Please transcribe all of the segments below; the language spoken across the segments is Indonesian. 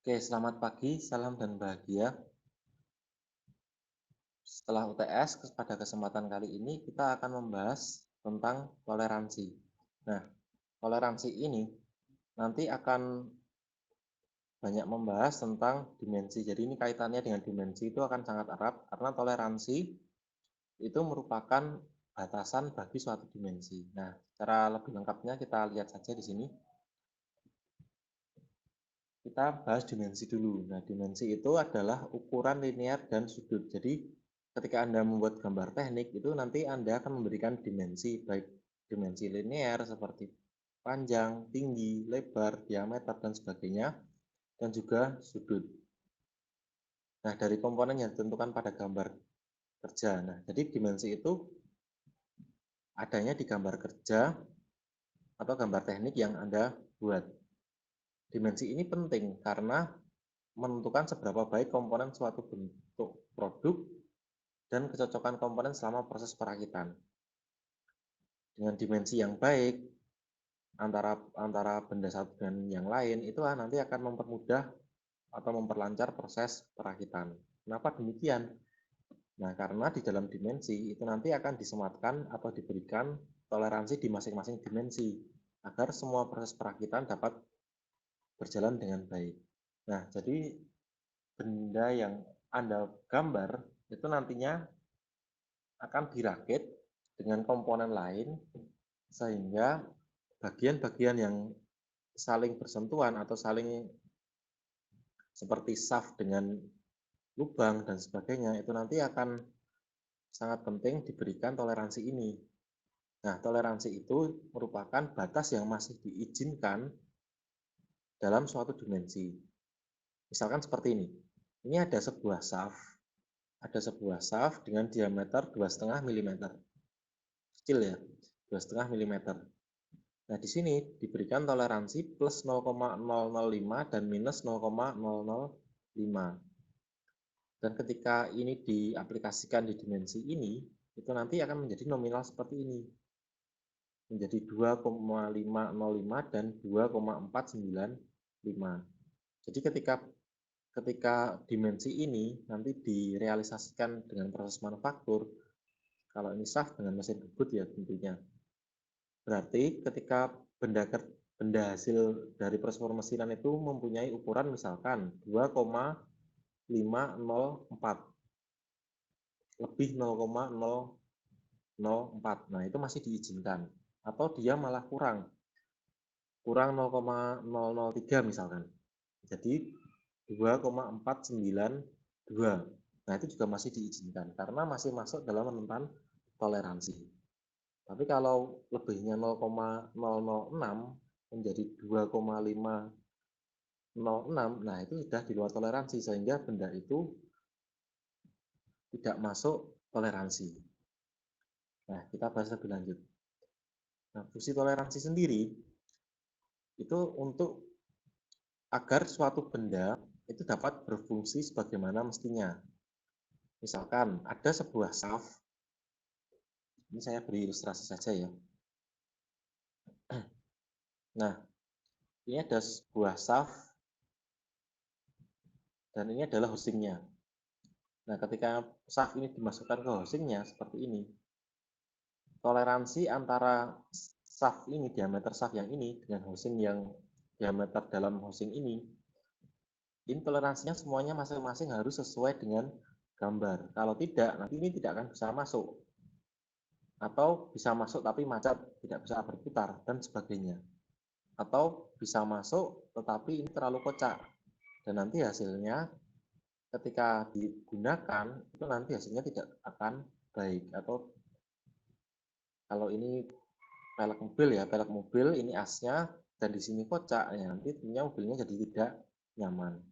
Oke, selamat pagi, salam dan bahagia. Setelah UTS, pada kesempatan kali ini kita akan membahas tentang toleransi. Nah, toleransi ini nanti akan banyak membahas tentang dimensi. Jadi ini kaitannya dengan dimensi itu akan sangat erat karena toleransi itu merupakan batasan bagi suatu dimensi. Nah, cara lebih lengkapnya kita lihat saja di sini. Kita bahas dimensi dulu. Nah, dimensi itu adalah ukuran linear dan sudut. Jadi, ketika Anda membuat gambar teknik, itu nanti Anda akan memberikan dimensi, baik dimensi linear seperti panjang, tinggi, lebar, diameter, dan sebagainya, dan juga sudut. Nah, dari komponen yang ditentukan pada gambar kerja. Nah, jadi dimensi itu adanya di gambar kerja atau gambar teknik yang Anda buat. Dimensi ini penting karena menentukan seberapa baik komponen suatu bentuk produk dan kecocokan komponen selama proses perakitan. Dengan dimensi yang baik antara benda satu dan yang lain itu nanti akan mempermudah atau memperlancar proses perakitan. Kenapa demikian? Nah, karena di dalam dimensi itu nanti akan disematkan atau diberikan toleransi di masing-masing dimensi agar semua proses perakitan dapat berjalan dengan baik. Nah, jadi benda yang Anda gambar itu nantinya akan dirakit dengan komponen lain sehingga bagian-bagian yang saling bersentuhan atau saling seperti shaft dengan lubang dan sebagainya itu nanti akan sangat penting diberikan toleransi ini. Nah, toleransi itu merupakan batas yang masih diizinkan dalam suatu dimensi. Misalkan seperti ini. Ini ada sebuah shaft dengan diameter 2,5 mm. Kecil ya, 2,5 mm. Nah, di sini diberikan toleransi plus 0,005 dan minus 0,005. Dan ketika ini diaplikasikan di dimensi ini, itu nanti akan menjadi nominal seperti ini. Menjadi 2,505 dan 2,495. Jadi ketika dimensi ini nanti direalisasikan dengan proses manufaktur, kalau ini shaft dengan mesin bubut ya tentunya. Berarti ketika benda hasil dari proses pemesinan itu mempunyai ukuran misalkan 2,504 lebih 0,004. Nah, itu masih diizinkan. Atau dia malah kurang 0,003 misalkan. Jadi 2,492. Nah, itu juga masih diizinkan karena masih masuk dalam rentan toleransi. Tapi kalau lebihnya 0,006 menjadi 2,506, nah itu sudah di luar toleransi sehingga benda itu tidak masuk toleransi. Nah, kita bahas lebih lanjut. Nah, fungsi toleransi sendiri itu untuk agar suatu benda itu dapat berfungsi sebagaimana mestinya. Misalkan ada sebuah shaft, ini saya beri ilustrasi saja ya. Nah, ini ada sebuah shaft dan ini adalah housingnya. Nah, ketika shaft ini dimasukkan ke housingnya seperti ini, toleransi antara shaft ini, diameter shaft yang ini dengan housing yang diameter dalam housing ini toleransinya semuanya masing-masing harus sesuai dengan gambar. Kalau tidak, nanti ini tidak akan bisa masuk. Atau bisa masuk tapi macet, tidak bisa berputar, dan sebagainya. Atau bisa masuk tetapi ini terlalu kocak. Dan nanti hasilnya ketika digunakan, itu nanti hasilnya tidak akan baik. Atau kalau ini pelek mobil ini asnya, dan di sini kocak, ya nanti tentunya mobilnya jadi tidak nyaman.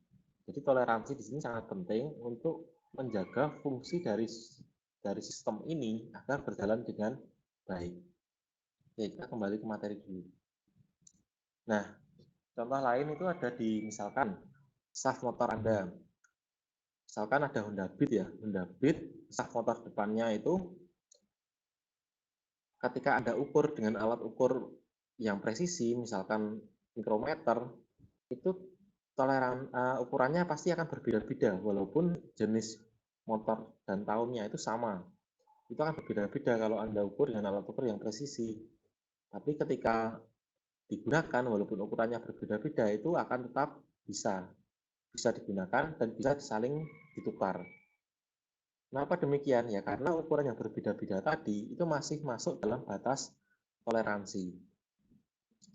Jadi toleransi di sini sangat penting untuk menjaga fungsi dari sistem ini agar berjalan dengan baik. Oke, kita kembali ke materi dulu. Nah, contoh lain itu ada di misalkan shaft motor Anda. Misalkan ada Honda Beat ya, Honda Beat shaft motor depannya itu ketika Anda ukur dengan alat ukur yang presisi, misalkan mikrometer, itu ukurannya pasti akan berbeda-beda walaupun jenis motor dan tahunnya itu sama. Itu akan berbeda-beda kalau Anda ukur dengan alat ukur yang presisi. Tapi ketika digunakan walaupun ukurannya berbeda-beda itu akan tetap bisa digunakan dan bisa saling ditukar. Kenapa demikian? Ya karena ukuran yang berbeda-beda tadi itu masih masuk dalam batas toleransi.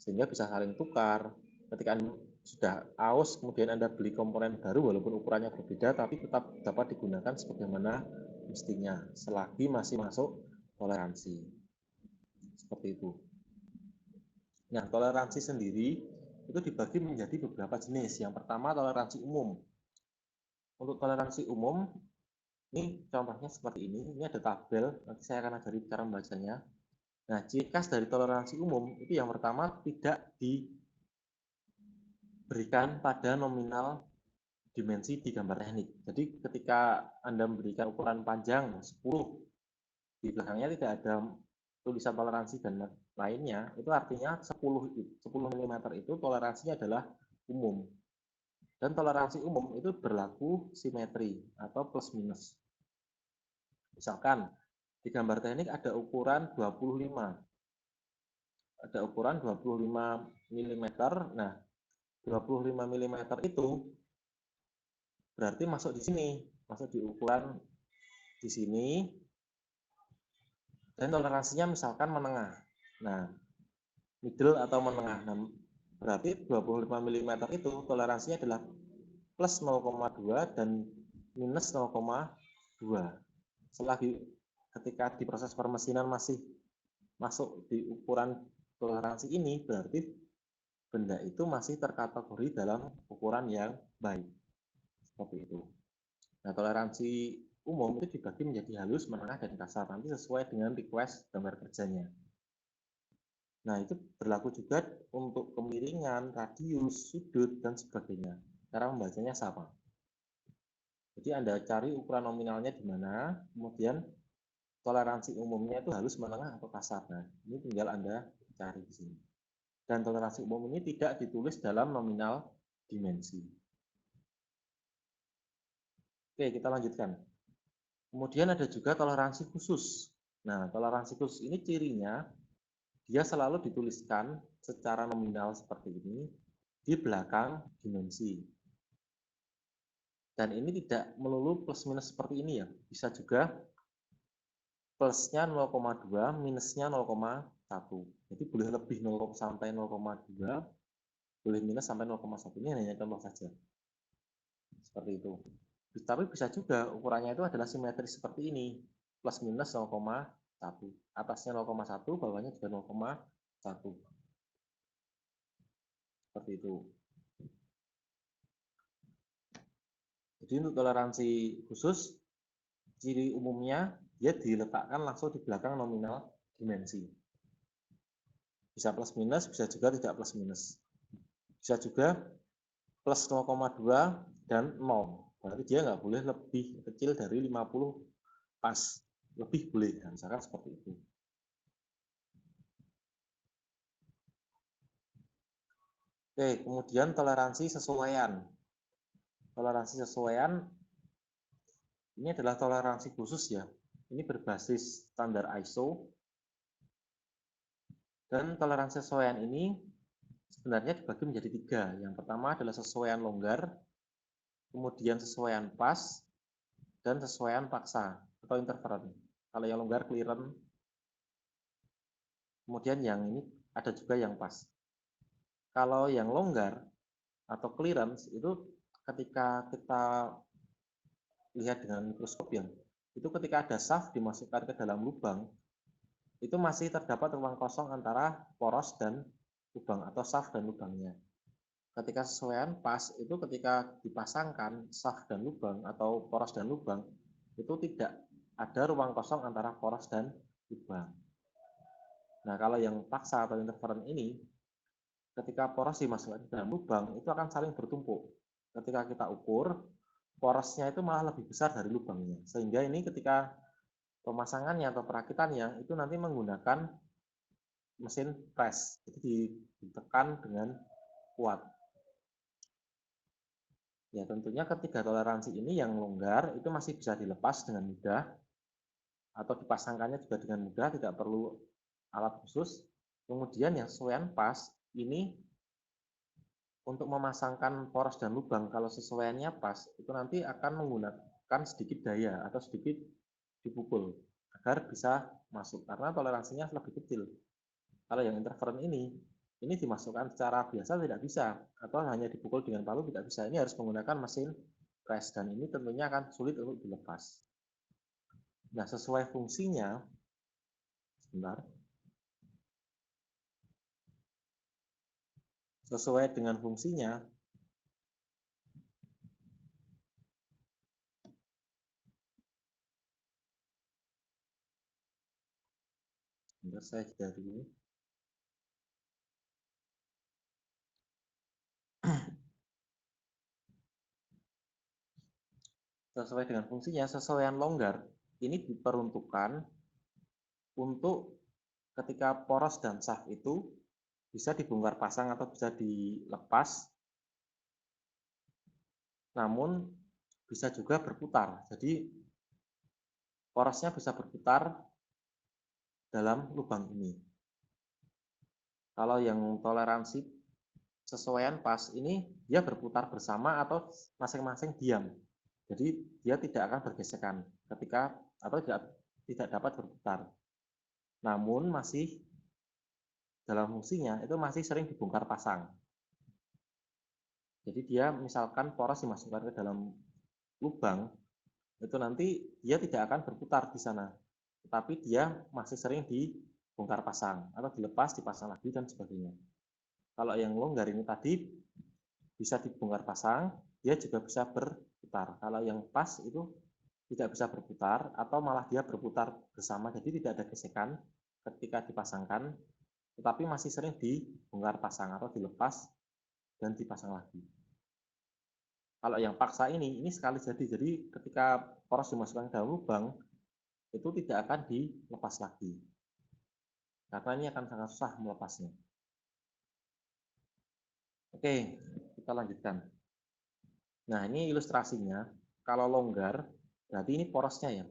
Sehingga bisa saling tukar. Ketika Anda sudah aus, kemudian Anda beli komponen baru walaupun ukurannya berbeda, tapi tetap dapat digunakan sebagaimana mestinya, selagi masih masuk toleransi. Seperti itu. Nah, toleransi sendiri itu dibagi menjadi beberapa jenis. Yang pertama, toleransi umum. Untuk toleransi umum, ini contohnya seperti ini. Ini ada tabel, nanti saya akan ajari cara membacanya. Nah, ciri khas dari toleransi umum itu yang pertama tidak diberikan pada nominal dimensi di gambar teknik. Jadi ketika Anda memberikan ukuran panjang 10, di belakangnya tidak ada tulisan toleransi dan lainnya, itu artinya 10 mm itu toleransinya adalah umum. Dan toleransi umum itu berlaku simetri atau plus minus. Misalkan di gambar teknik ada ukuran 25. Ada ukuran 25 mm. Nah, 25 mm itu berarti masuk di sini, masuk di ukuran di sini, dan toleransinya misalkan menengah. Nah, middle atau menengah. Nah, berarti 25 mm itu toleransinya adalah plus 0,2 dan minus 0,2. Selagi ketika di proses permesinan masih masuk di ukuran toleransi ini, berarti benda itu masih terkategori dalam ukuran yang baik. Seperti itu. Nah, toleransi umum itu dibagi menjadi halus, menengah, dan kasar. Nanti sesuai dengan request gambar kerjanya. Nah, itu berlaku juga untuk kemiringan, radius, sudut, dan sebagainya. Cara membacanya sama. Jadi Anda cari ukuran nominalnya di mana, kemudian toleransi umumnya itu halus, menengah, atau kasar. Nah, ini tinggal Anda cari di sini. Dan toleransi umum ini tidak ditulis dalam nominal dimensi. Oke, kita lanjutkan. Kemudian ada juga toleransi khusus. Nah, toleransi khusus ini cirinya dia selalu dituliskan secara nominal seperti ini di belakang dimensi. Dan ini tidak melulu plus minus seperti ini ya. Bisa juga plusnya 0,2, minusnya 0,1. Jadi boleh lebih 0 sampai 0,2, boleh minus sampai 0,1. Ini hanya contoh saja. Seperti itu. Tapi bisa juga ukurannya itu adalah simetris seperti ini. Plus minus 0,1. Atasnya 0,1, bawahnya juga 0,1. Seperti itu. Jadi untuk toleransi khusus, ciri umumnya dia diletakkan langsung di belakang nominal dimensi. Bisa plus minus, bisa juga tidak plus minus. Bisa juga plus 0,2 dan 0. Berarti dia nggak boleh lebih kecil dari 50 pas. Lebih boleh, misalkan seperti itu. Oke, kemudian toleransi sesuaian. Toleransi sesuaian ini adalah toleransi khusus ya. Ini berbasis standar ISO. Dan toleransi sesuaian ini sebenarnya dibagi menjadi 3. Yang pertama adalah sesuaian longgar, kemudian sesuaian pas, dan sesuaian paksa atau interferon. Kalau yang longgar clearance, kemudian yang ini ada juga yang pas. Kalau yang longgar atau clearance itu ketika kita lihat dengan mikroskop ya, itu ketika ada shaft dimasukkan ke dalam lubang, itu masih terdapat ruang kosong antara poros dan lubang atau shaft dan lubangnya. Ketika sesuaian pas itu ketika dipasangkan shaft dan lubang atau poros dan lubang, itu tidak ada ruang kosong antara poros dan lubang. Nah, kalau yang paksa atau interferon ini, ketika poros dimasukkan ke dalam lubang, itu akan saling bertumpuk. Ketika kita ukur, porosnya itu malah lebih besar dari lubangnya. Sehingga ini ketika pemasangannya atau perakitannya, itu nanti menggunakan mesin press. Jadi ditekan dengan kuat. Ya, tentunya ketiga toleransi ini yang longgar itu masih bisa dilepas dengan mudah atau dipasangkannya juga dengan mudah, tidak perlu alat khusus. Kemudian yang sesuaian pas ini untuk memasangkan poros dan lubang, kalau sesuaiannya pas, itu nanti akan menggunakan sedikit daya atau sedikit dipukul agar bisa masuk karena toleransinya lebih kecil. Kalau yang interferen ini dimasukkan secara biasa tidak bisa atau hanya dipukul dengan palu tidak bisa. Ini harus menggunakan mesin press dan ini tentunya akan sulit untuk dilepas. Nah, sesuai fungsinya, sebentar. Sesuai dengan fungsinya, sebentar saya jeda dulu. Sesuai dengan fungsinya, sesuaian longgar ini diperuntukkan untuk ketika poros dan shaft itu bisa dibongkar pasang atau bisa dilepas, namun bisa juga berputar. Jadi porosnya bisa berputar dalam lubang ini. Kalau yang toleransi sesuaian pas ini dia berputar bersama atau masing-masing diam. Jadi dia tidak akan bergesekan ketika atau tidak dapat berputar. Namun masih dalam fungsinya itu masih sering dibongkar pasang. Jadi dia misalkan poros dimasukkan ke dalam lubang, itu nanti dia tidak akan berputar di sana. Tetapi dia masih sering dibongkar pasang atau dilepas, dipasang lagi dan sebagainya. Kalau yang longgar ini tadi bisa dibongkar pasang, dia juga bisa berputar. Kalau yang pas itu tidak bisa berputar atau malah dia berputar bersama, jadi tidak ada gesekan ketika dipasangkan, tetapi masih sering dibongkar pasang atau dilepas dan dipasang lagi. Kalau yang paksa ini sekali jadi ketika poros dimasukkan ke dalam lubang, itu tidak akan dilepas lagi. Karena ini akan sangat susah melepasnya. Oke, kita lanjutkan. Nah, ini ilustrasinya. Kalau longgar, berarti ini porosnya ya.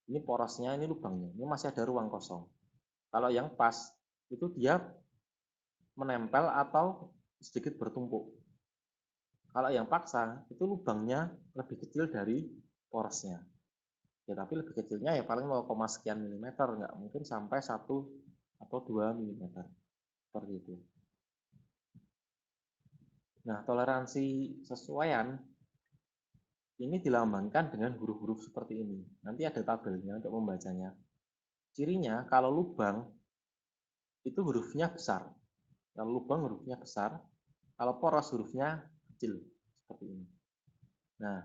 Ini porosnya, ini lubangnya. Ini masih ada ruang kosong. Kalau yang pas, itu dia menempel atau sedikit bertumpuk. Kalau yang paksa, itu lubangnya lebih kecil dari porosnya. Ya, tapi lebih kecilnya ya paling 0, sekian milimeter, nggak mungkin sampai 1 atau 2 milimeter. Seperti itu. Nah, toleransi sesuaian ini dilambangkan dengan huruf-huruf seperti ini. Nanti ada tabelnya untuk membacanya. Cirinya kalau lubang itu hurufnya besar. Kalau lubang hurufnya besar, kalau poros hurufnya kecil. Seperti ini. Nah,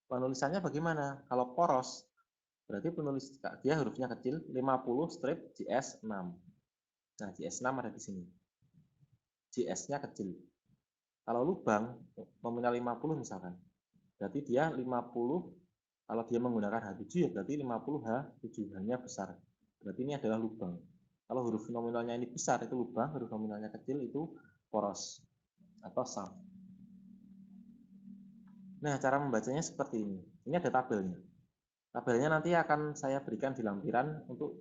penulisannya bagaimana? Kalau poros, berarti penulis dia hurufnya kecil, 50 strip JS 6. Nah, JS 6 ada di sini. JS-nya kecil. Kalau lubang, nominal 50 misalkan. Berarti dia 50, kalau dia menggunakan H7 ya berarti 50 H7, hanya besar. Berarti ini adalah lubang. Kalau huruf nominalnya ini besar itu lubang, huruf nominalnya kecil itu poros atau shaft. Nah, cara membacanya seperti ini. Ini ada tabelnya. Tabelnya nanti akan saya berikan di lampiran untuk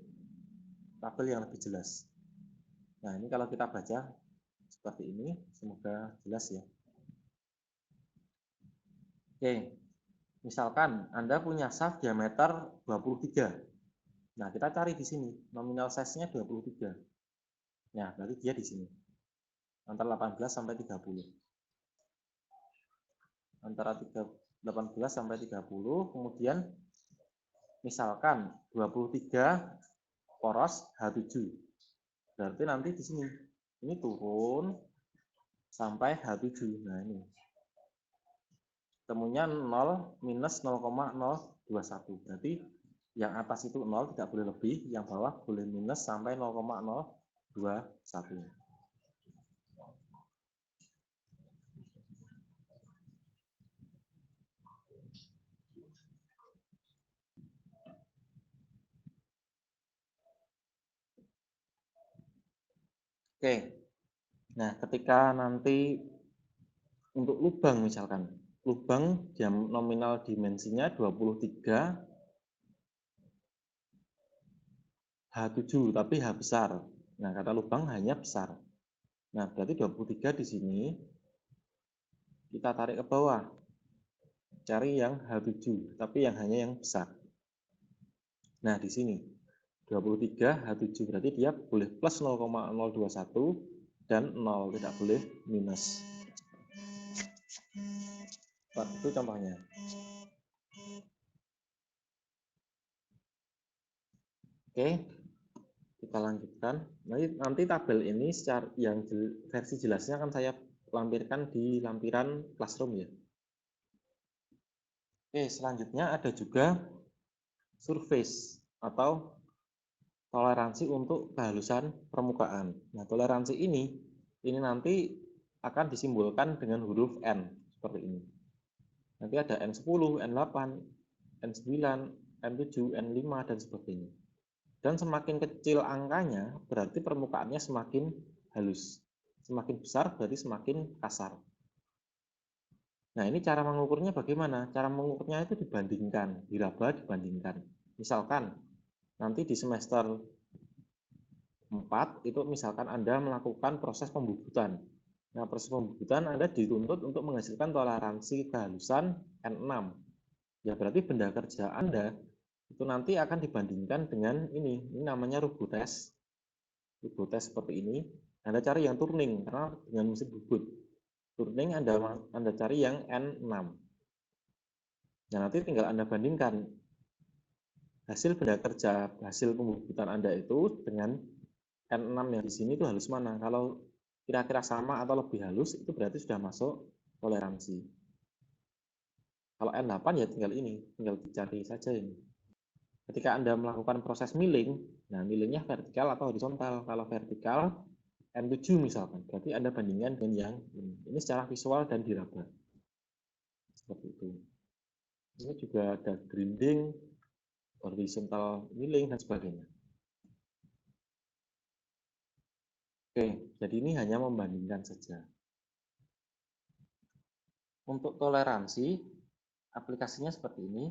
tabel yang lebih jelas. Nah, ini kalau kita baca seperti ini, semoga jelas ya. Oke, misalkan Anda punya shaft diameter 23. Nah, kita cari di sini, nominal size-nya 23. Nah, berarti dia di sini. Antara 18 sampai 30. Antara 18 sampai 30, kemudian misalkan 23 poros H7. Berarti nanti di sini ini turun sampai H7. Nah, ini temunya 0 minus 0,021. Berarti yang atas itu 0 tidak boleh lebih, yang bawah boleh minus sampai 0,021. Oke. Nah, ketika nanti untuk lubang misalkan, lubang jam nominal dimensinya 23 H7, tapi H besar. Nah, kata lubang hanya besar. Nah, berarti 23 di sini kita tarik ke bawah. Cari yang H7, tapi yang hanya yang besar. Nah, di sini 23 H7 berarti dia boleh plus 0,021 dan 0, tidak boleh minus. Itu contohnya. Oke, kita lanjutkan. Nanti tabel ini secara yang versi jelasnya akan saya lampirkan di lampiran Classroom ya. Oke, selanjutnya ada juga surface atau toleransi untuk kehalusan permukaan. Nah, toleransi ini nanti akan disimbolkan dengan huruf N seperti ini. Nanti ada N10, N8, N9, N7, N5 dan sebagainya. Dan semakin kecil angkanya berarti permukaannya semakin halus. Semakin besar berarti semakin kasar. Nah, ini cara mengukurnya bagaimana? Cara mengukurnya itu dibandingkan, diraba dibandingkan. Misalkan nanti di semester 4 itu misalkan Anda melakukan proses pembubutan. Nah, proses pembubutan Anda dituntut untuk menghasilkan toleransi kehalusan N6. Ya, berarti benda kerja Anda itu nanti akan dibandingkan dengan ini namanya rubotes. Rubotes seperti ini. Anda cari yang turning karena dengan mesin bubut. Turning Anda cari yang N6. Nah, nanti tinggal Anda bandingkan hasil benda kerja, hasil pembubutan Anda itu dengan N6 yang di sini itu halus mana. Kalau kira-kira sama atau lebih halus, itu berarti sudah masuk toleransi. Kalau N8 ya tinggal ini, tinggal dicari saja ini. Ketika Anda melakukan proses milling, nah millingnya vertikal atau horizontal. Kalau vertikal, N7 misalkan, berarti Anda bandingkan dengan yang ini. Ini secara visual dan diraba. Seperti itu. Ini juga ada grinding, horizontal milling, dan sebagainya. Oke, jadi ini hanya membandingkan saja. Untuk toleransi, aplikasinya seperti ini.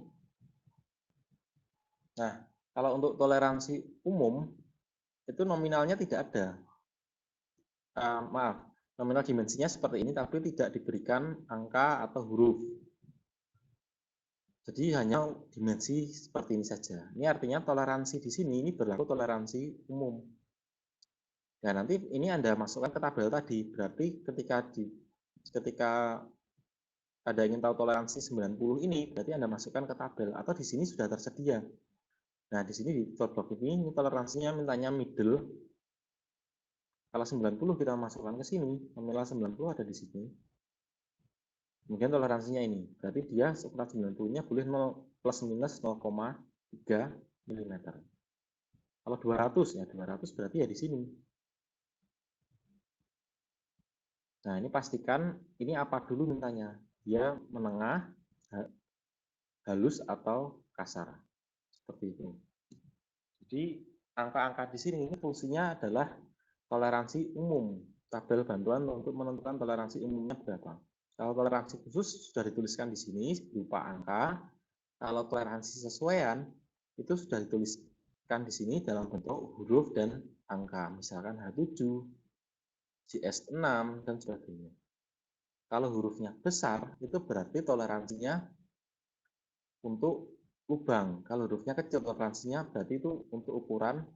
Nah, kalau untuk toleransi umum, itu nominalnya tidak ada. Maaf, nominal dimensinya seperti ini, tapi tidak diberikan angka atau huruf. Jadi hanya dimensi seperti ini saja. Ini artinya toleransi di sini ini berlaku toleransi umum. Nah, nanti ini Anda masukkan ke tabel tadi. Berarti ketika Anda ingin tahu toleransi 90 ini, berarti Anda masukkan ke tabel atau di sini sudah tersedia. Nah, di sini di codebox ini toleransinya mintanya middle. Kalau 90 kita masukkan ke sini, nominal 90 ada di sini. Kemudian toleransinya ini, berarti dia ukuran 90-nya boleh 0 plus minus 0,3 mm. Kalau 200 ya 200 berarti ya di sini. Nah, ini pastikan ini apa dulu mintanya. Dia menengah, halus atau kasar. Seperti itu. Jadi angka-angka di sini ini fungsinya adalah toleransi umum. Tabel bantuan untuk menentukan toleransi umumnya berapa. Kalau toleransi khusus sudah dituliskan di sini berupa angka. Kalau toleransi sesuaian itu sudah dituliskan di sini dalam bentuk huruf dan angka. Misalkan H7, JS6 dan sebagainya. Kalau hurufnya besar itu berarti toleransinya untuk lubang. Kalau hurufnya kecil toleransinya berarti itu untuk ukuran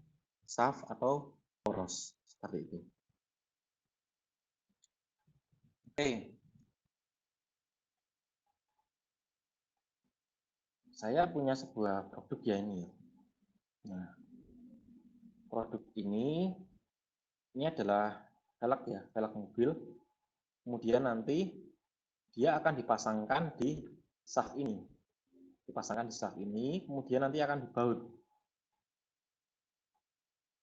shaft atau poros seperti itu. Oke. Saya punya sebuah produk ya ini. Nah, produk ini adalah velg ya, velg mobil. Kemudian nanti dia akan dipasangkan di shaft ini. Dipasangkan di shaft ini, kemudian nanti akan dibaut.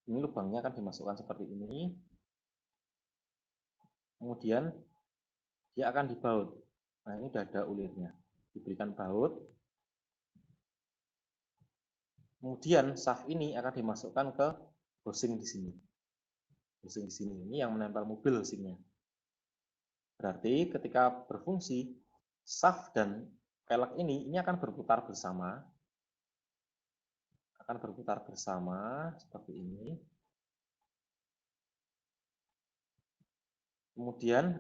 Ini lubangnya akan dimasukkan seperti ini. Kemudian dia akan dibaut. Nah, ini sudah ada ulirnya. Diberikan baut. Kemudian shaft ini akan dimasukkan ke housing di sini. Housing di sini ini yang menempel mobil housingnya. Berarti ketika berfungsi, shaft dan velg ini akan berputar bersama. Seperti ini. Kemudian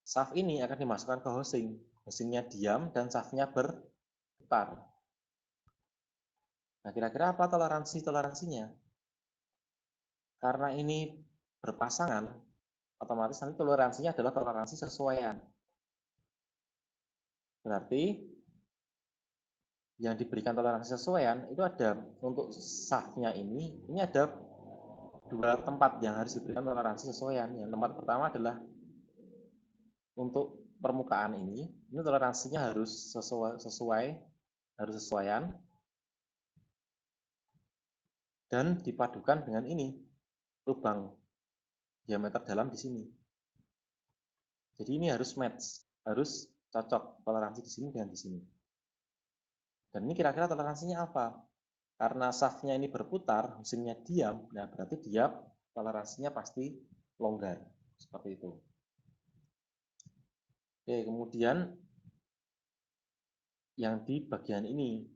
shaft ini akan dimasukkan ke housing. Housingnya diam dan shaftnya berputar. Nah, kira-kira apa toleransinya? Karena ini berpasangan, otomatis nanti toleransinya adalah toleransi sesuaian. Berarti yang diberikan toleransi sesuaian itu ada untuk shaftnya ini ada 2 tempat yang harus diberikan toleransi sesuaian. Yang tempat pertama adalah untuk permukaan ini toleransinya harus sesuaian dan dipadukan dengan ini lubang diameter dalam di sini. Jadi ini harus match, harus cocok toleransi di sini dengan di sini. Dan ini kira-kira toleransinya apa? Karena shaftnya ini berputar, housingnya diam, nah berarti dia toleransinya pasti longgar. Seperti itu. Oke, kemudian yang di bagian ini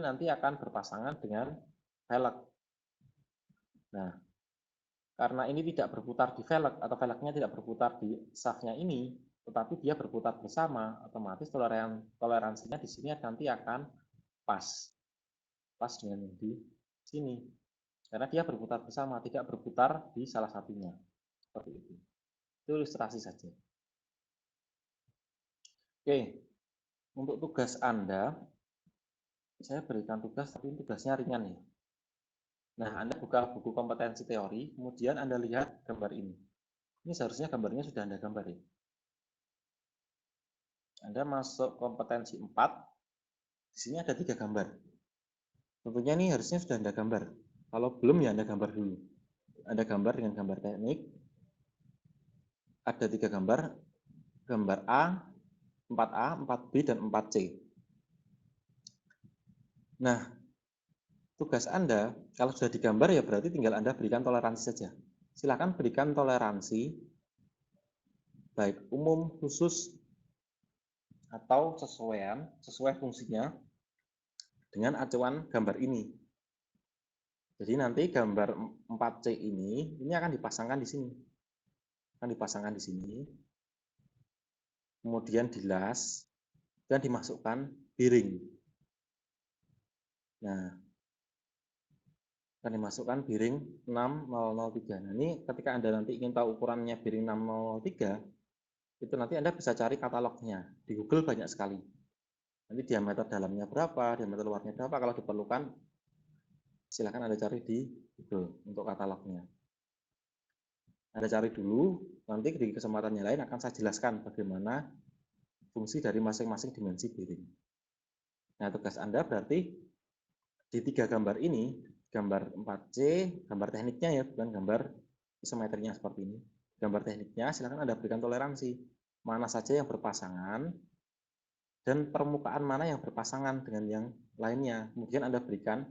nanti akan berpasangan dengan velg. Nah, karena ini tidak berputar di velg atau velgnya tidak berputar di shaftnya ini, tetapi dia berputar bersama, otomatis toleransinya di sini nanti akan pas dengan yang di sini. Karena dia berputar bersama, tidak berputar di salah satunya. Seperti itu. Itu ilustrasi saja. Oke, untuk tugas Anda, saya berikan tugas, tapi tugasnya ringan ya. Nah, Anda buka buku kompetensi teori, kemudian Anda lihat gambar ini. Ini seharusnya gambarnya sudah Anda gambar ya. Anda masuk kompetensi 4, di sini ada 3 gambar. Tentunya ini harusnya sudah Anda gambar. Kalau belum ya Anda gambar dulu. Ada gambar dengan gambar teknik. Ada 3 gambar. Gambar A, 4A, 4B, dan 4C. Nah, tugas Anda, kalau sudah digambar ya berarti tinggal Anda berikan toleransi saja. Silakan berikan toleransi, baik umum, khusus, atau sesuai fungsinya dengan acuan gambar ini. Jadi nanti gambar 4C ini akan dipasangkan di sini. Kemudian dilas dan dimasukkan biring. Nah, akan dimasukkan biring 6003. Nah, ini ketika Anda nanti ingin tahu ukurannya biring 6003, itu nanti Anda bisa cari katalognya. Di Google banyak sekali. Nanti diameter dalamnya berapa, diameter luarnya berapa, kalau diperlukan silakan Anda cari di Google untuk katalognya. Anda cari dulu, nanti di kesempatan yang lain akan saya jelaskan bagaimana fungsi dari masing-masing dimensi biring. Nah, tugas Anda berarti di 3 gambar ini, gambar 4C, gambar tekniknya ya, bukan gambar isometrinya seperti ini. Gambar tekniknya silakan Anda berikan toleransi. Mana saja yang berpasangan, dan permukaan mana yang berpasangan dengan yang lainnya. Kemudian Anda berikan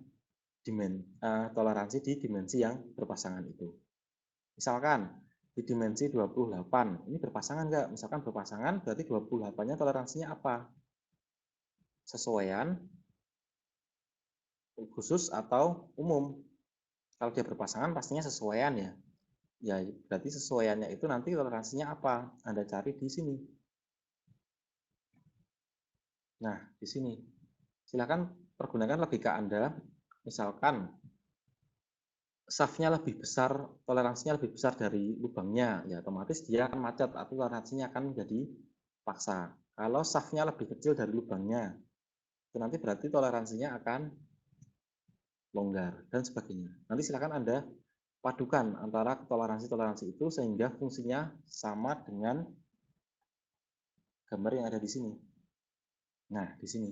toleransi di dimensi yang berpasangan itu. Misalkan di dimensi 28, ini berpasangan enggak? Misalkan berpasangan, berarti 28-nya toleransinya apa? Sesuaian, khusus, atau umum. Kalau dia berpasangan pastinya sesuaian ya. Ya, berarti sesuaiannya itu nanti toleransinya apa? Anda cari di sini. Nah, di sini. Silakan pergunakan logika Anda. Misalkan shaft-nya lebih besar, toleransinya lebih besar dari lubangnya, ya otomatis dia akan macet atau toleransinya akan menjadi paksa. Kalau shaft-nya lebih kecil dari lubangnya, itu nanti berarti toleransinya akan longgar dan sebagainya. Nanti silakan Anda padukan antara toleransi-toleransi itu sehingga fungsinya sama dengan gambar yang ada di sini. Nah, di sini.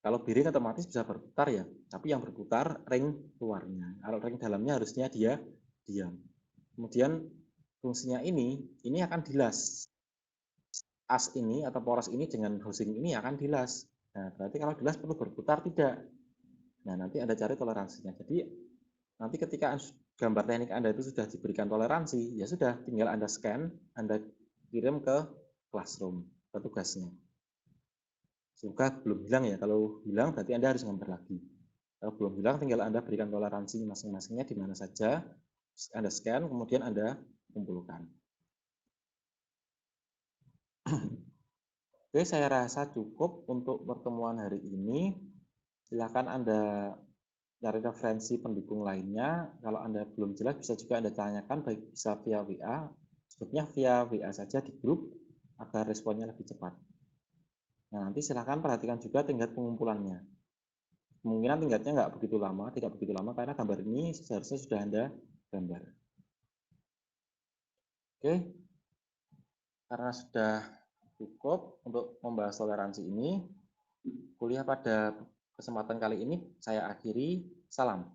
Kalau biring otomatis bisa berputar ya, tapi yang berputar ring luarnya. Kalau ring dalamnya harusnya dia diam. Kemudian fungsinya ini akan dilas. As ini atau poros ini dengan housing ini akan dilas. Nah, berarti kalau dilas perlu berputar tidak. Nah, nanti Anda cari toleransinya. Jadi nanti ketika gambar teknik Anda itu sudah diberikan toleransi, ya sudah tinggal Anda scan, Anda kirim ke Classroom, ke tugasnya. Semoga belum hilang ya, kalau hilang berarti Anda harus gambar lagi. Kalau belum hilang, tinggal Anda berikan toleransi masing-masingnya di mana saja, Anda scan, kemudian Anda kumpulkan. Oke, saya rasa cukup untuk pertemuan hari ini. Silakan Anda cari referensi pendukung lainnya. Kalau Anda belum jelas, bisa juga Anda tanyakan, baik bisa via WA, sebetulnya via WA saja di grup, agar responnya lebih cepat. Nah, nanti silakan perhatikan juga tingkat pengumpulannya. Kemungkinan tingkatnya tidak begitu lama, karena gambar ini seharusnya sudah Anda gambar. Oke, karena sudah cukup untuk membahas toleransi ini, kuliah pada kesempatan kali ini saya akhiri. Salam.